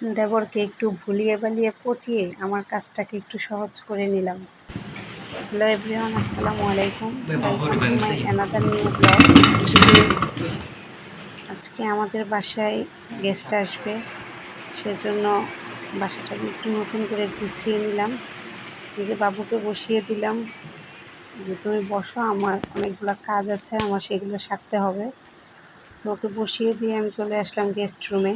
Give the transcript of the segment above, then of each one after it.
দেবরকে একটু ভুলিয়ে বালিয়ে পটিয়ে আমার কাজটাকে একটু সহজ করে নিলাম। হ্যালো এভরিওয়ান, আসসালামু আলাইকুম, welcome to my another new blog. আজকে আমাদের বাসায় গেস্ট আসবে, সেজন্য বাসাটাকে একটু নতুন করে গুছিয়ে নিলাম। এদিকে বাবুকে বসিয়ে দিলাম যে তুমি বসো, আমার অনেকগুলো কাজ আছে, আমার সেগুলো সারতে হবে। তো ওকে বসিয়ে দিয়ে আমি চলে আসলাম গেস্ট রুমে।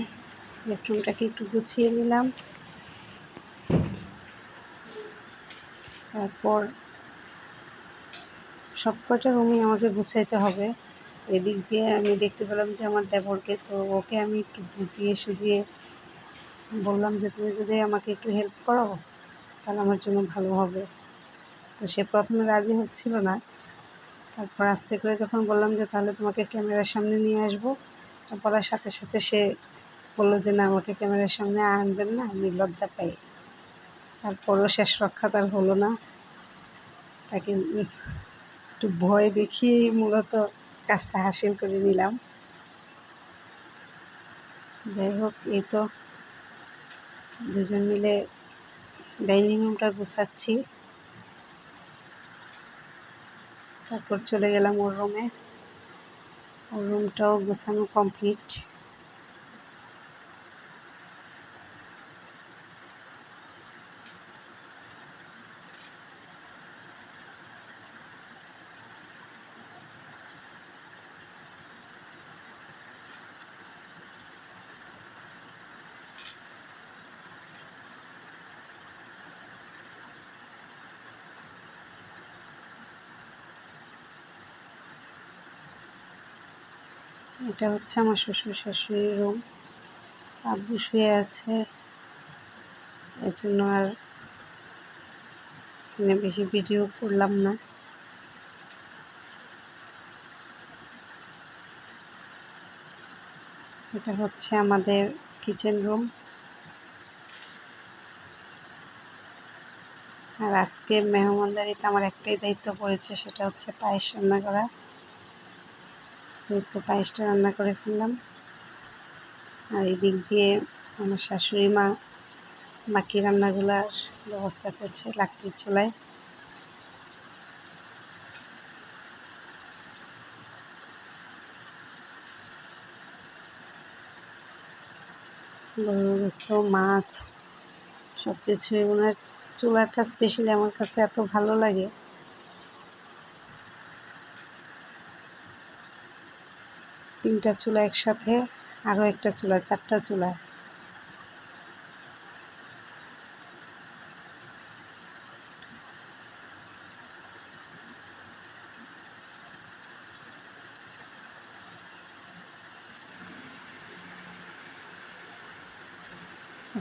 গেস্ট রুমটাকে একটু গুছিয়ে নিলাম। তারপর সব কটা রুমই আমাকে গুছাইতে হবে। এদিক দিয়ে আমি দেখতে পেলাম যে আমার দেবরকে, তো ওকে আমি একটু বুঝিয়ে সুঝিয়ে বললাম যে তুমি যদি আমাকে একটু হেল্প করো তাহলে আমার জন্য ভালো হবে। তো সে প্রথমে রাজি হচ্ছিল না, তারপর আস্তে করে যখন বললাম যে তাহলে তোমাকে ক্যামেরার সামনে নিয়ে আসবো, বলার সাথে সাথে সে বললো যে না, আমাকে ক্যামেরার সামনে আনবেন না, আমি লজ্জা পাই। তারপরও শেষ রক্ষা তার হলো না, তাকে একটু ভয় দেখিয়েই মূলত কাজটা হাসিল করে নিলাম। যাই হোক, এই তো দুজন মিলে ডাইনিং রুমটা গুছাচ্ছি। তারপর চলে গেলাম ওর রুমে, ওর রুমটাও গোছানো কমপ্লিট। এটা হচ্ছে আমার শ্বশুর শাশুড়ির রুম। আব্বু শুয়ে আছে, এজন্য আর এখানে বেশি ভিডিও করলাম না। এটা হচ্ছে আমাদের কিচেন রুম। আর আজকে মেহমানদারিতে আমার একটাই দায়িত্ব পড়েছে, সেটা হচ্ছে পায়েস রান্না করা। এই তো পায়েসটা রান্না করে ফেললাম। আর এদিক দিয়ে আমার শাশুড়ি মা বাকি রান্নাগুলার ব্যবস্থা করছে লাকড়ির চুলায়। গরুর গোস্ত, মাছ, সব কিছুই ওনার চুলাটা স্পেশালি আমার কাছে এত ভালো লাগে। তিনটা চুলা একসাথে, আরও একটা চুলা, চারটা চুলা।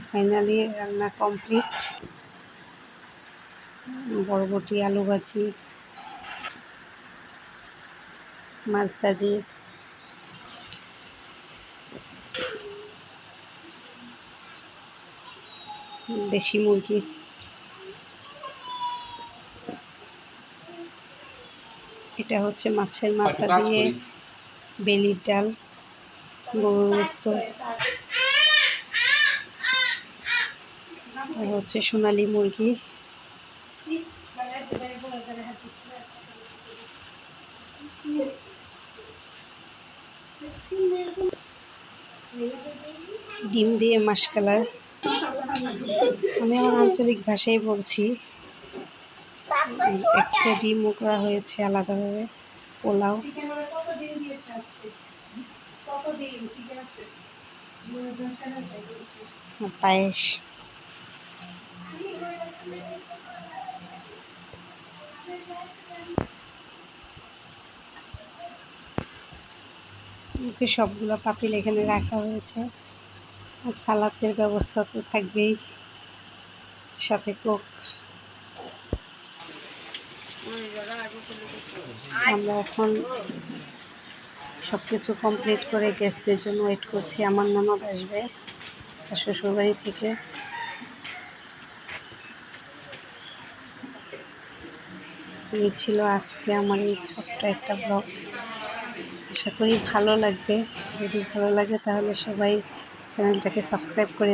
ফাইনালি রান্না কমপ্লিট। বরবটি, আলু ভাজি, মাছ ভাজি, দেশি মুরগি। এটা হচ্ছে মাছের মাথা দিয়ে বেলির ডাল, গরুর গোস্ত। এটা হচ্ছে সোনালী মুরগি। ডিম দিয়ে মাশকালার। আমি আমার আঞ্চলিক ভাষায় বলছি। এক্সট্রা ডিমও করা হয়েছে আলাদাভাবে। পোলাও, পায়েস। সবগুলো পাতিল এখানে রাখা হয়েছে। আর সালাদের ব্যবস্থা তো থাকবেই, সাথে কোক। আমরা এখন সব কিছু কমপ্লিট করে গেস্টদের জন্য ওয়েট করছি। আমার ননদ আসবে শ্বশুরবাড়ি থেকে। এই ছিল আজকে আমার এই ছোট্ট একটা ব্লগ। আশা করি ভালো লাগবে। যদি ভালো লাগে তাহলে সবাই চ্যানেলটাকে সাবস্ক্রাইব করে